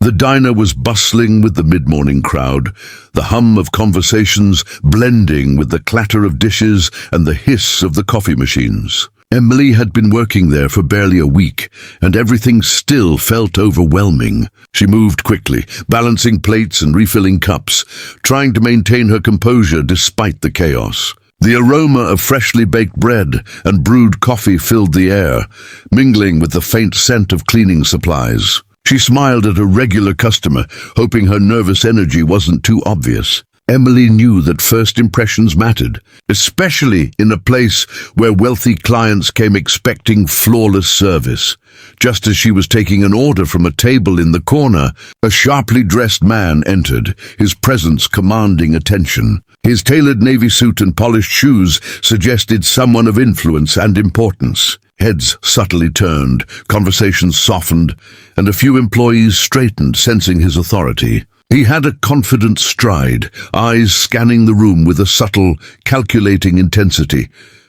The diner was bustling with the mid-morning crowd, the hum of conversations blending with the clatter of dishes and the hiss of the coffee machines. Emily had been working there for barely a week, and everything still felt overwhelming. She moved quickly, balancing plates and refilling cups, trying to maintain her composure despite the chaos. The aroma of freshly baked bread and brewed coffee filled the air, mingling with the faint scent of cleaning supplies. She smiled at a regular customer, hoping her nervous energy wasn't too obvious. Emily knew that first impressions mattered, especially in a place where wealthy clients came expecting flawless service. Just as she was taking an order from a table in the corner, a sharply dressed man entered, his presence commanding attention. His tailored navy suit and polished shoes suggested someone of influence and importance. Heads subtly turned, conversations softened, and a few employees straightened, sensing his authority. He had a confident stride, eyes scanning the room with a subtle, calculating intensity,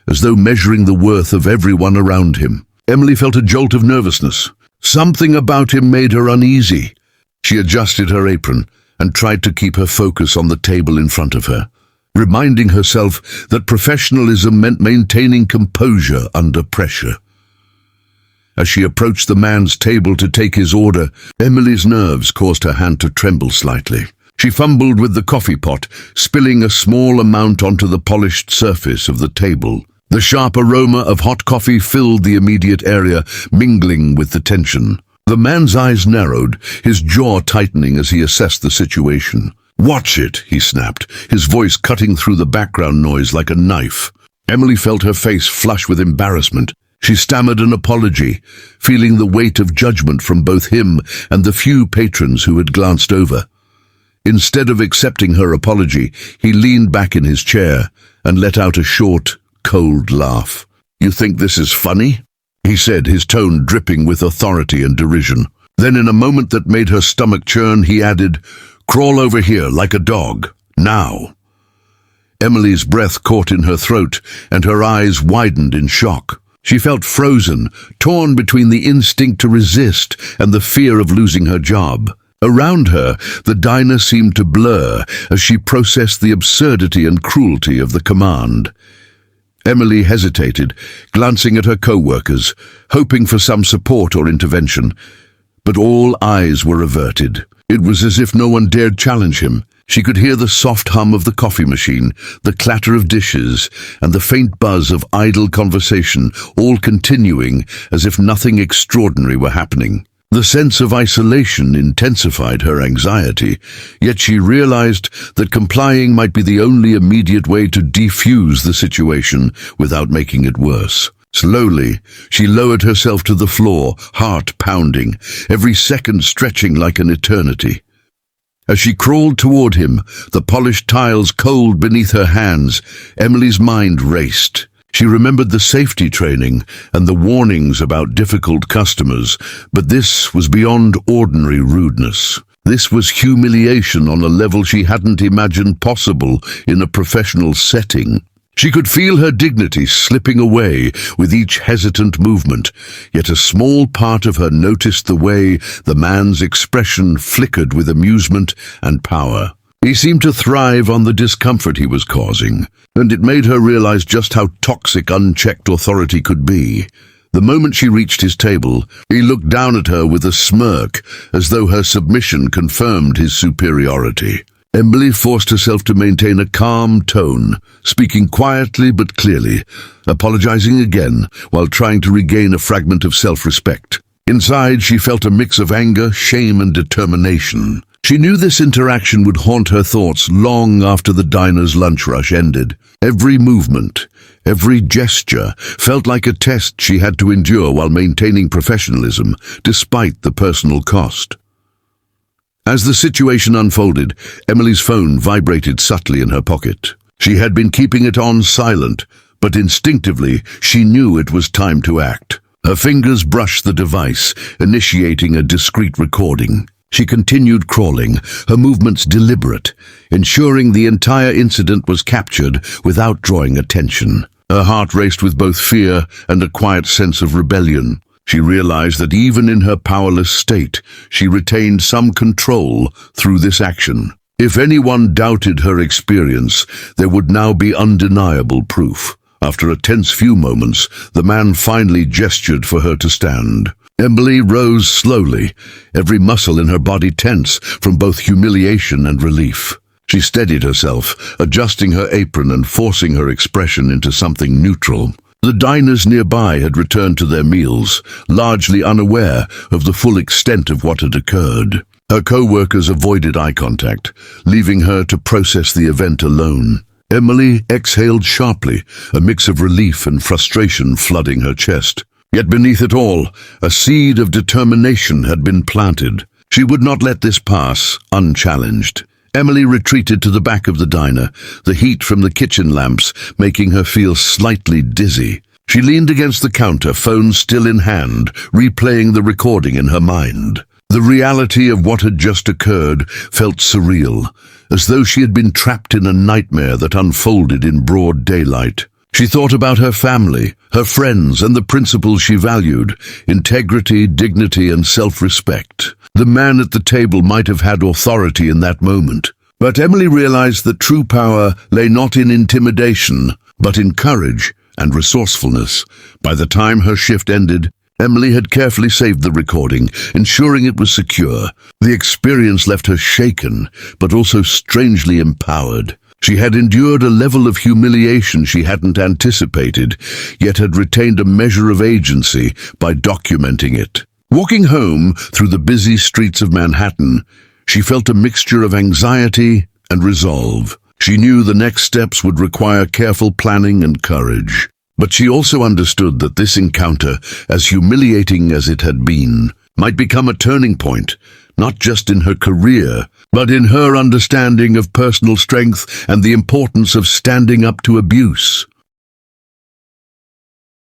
as though measuring the worth of everyone around him. Emily felt a jolt of nervousness. Something about him made her uneasy. She adjusted her apron and tried to keep her focus on the table in front of her, reminding herself that professionalism meant maintaining composure under pressure. As she approached the man's table to take his order, Emily's nerves caused her hand to tremble slightly. She fumbled with the coffee pot, spilling a small amount onto the polished surface of the table. The sharp aroma of hot coffee filled the immediate area, mingling with the tension. The man's eyes narrowed, his jaw tightening as he assessed the situation. "Watch it," he snapped, his voice cutting through the background noise like a knife. Emily felt her face flush with embarrassment. She stammered an apology, feeling the weight of judgment from both him and the few patrons who had glanced over. Instead of accepting her apology, he leaned back in his chair and let out a short, cold laugh. "You think this is funny?" he said, his tone dripping with authority and derision. Then, in a moment that made her stomach churn, he added, "Crawl over here like a dog, now." Emily's breath caught in her throat, and her eyes widened in shock. She felt frozen, torn between the instinct to resist and the fear of losing her job. Around her, the diner seemed to blur as she processed the absurdity and cruelty of the command. Emily hesitated, glancing at her co-workers, hoping for some support or intervention, but all eyes were averted. It was as if no one dared challenge him. She could hear the soft hum of the coffee machine, the clatter of dishes, and the faint buzz of idle conversation, all continuing as if nothing extraordinary were happening. The sense of isolation intensified her anxiety, yet she realized that complying might be the only immediate way to defuse the situation without making it worse. Slowly, she lowered herself to the floor, heart pounding, every second stretching like an eternity. As she crawled toward him, the polished tiles cold beneath her hands, Emily's mind raced. She remembered the safety training and the warnings about difficult customers, but this was beyond ordinary rudeness. This was humiliation on a level she hadn't imagined possible in a professional setting. She could feel her dignity slipping away with each hesitant movement, yet a small part of her noticed the way the man's expression flickered with amusement and power. He seemed to thrive on the discomfort he was causing, and it made her realize just how toxic unchecked authority could be. The moment she reached his table, he looked down at her with a smirk, as though her submission confirmed his superiority. Emily forced herself to maintain a calm tone, speaking quietly but clearly, apologizing again while trying to regain a fragment of self-respect. Inside, she felt a mix of anger, shame, and determination. She knew this interaction would haunt her thoughts long after the diner's lunch rush ended. Every movement, every gesture felt like a test she had to endure while maintaining professionalism, despite the personal cost. As the situation unfolded, Emily's phone vibrated subtly in her pocket. She had been keeping it on silent, but instinctively she knew it was time to act. Her fingers brushed the device, initiating a discreet recording. She continued crawling, her movements deliberate, ensuring the entire incident was captured without drawing attention. Her heart raced with both fear and a quiet sense of rebellion. She realized that even in her powerless state, she retained some control through this action. If anyone doubted her experience, there would now be undeniable proof. After a tense few moments, the man finally gestured for her to stand. Emily rose slowly, every muscle in her body tense from both humiliation and relief. She steadied herself, adjusting her apron and forcing her expression into something neutral. The diners nearby had returned to their meals, largely unaware of the full extent of what had occurred. Her co-workers avoided eye contact, leaving her to process the event alone. Emily exhaled sharply, a mix of relief and frustration flooding her chest. Yet beneath it all, a seed of determination had been planted. She would not let this pass unchallenged. Emily retreated to the back of the diner, the heat from the kitchen lamps making her feel slightly dizzy. She leaned against the counter, phone still in hand, replaying the recording in her mind. The reality of what had just occurred felt surreal, as though she had been trapped in a nightmare that unfolded in broad daylight. She thought about her family, her friends, and the principles she valued: integrity, dignity, and self-respect. The man at the table might have had authority in that moment. But Emily realized that true power lay not in intimidation, but in courage and resourcefulness. By the time her shift ended, Emily had carefully saved the recording, ensuring it was secure. The experience left her shaken, but also strangely empowered. She had endured a level of humiliation she hadn't anticipated, yet had retained a measure of agency by documenting it. Walking home through the busy streets of Manhattan, she felt a mixture of anxiety and resolve. She knew the next steps would require careful planning and courage. But she also understood that this encounter, as humiliating as it had been, might become a turning point, not just in her career, but in her understanding of personal strength and the importance of standing up to abuse.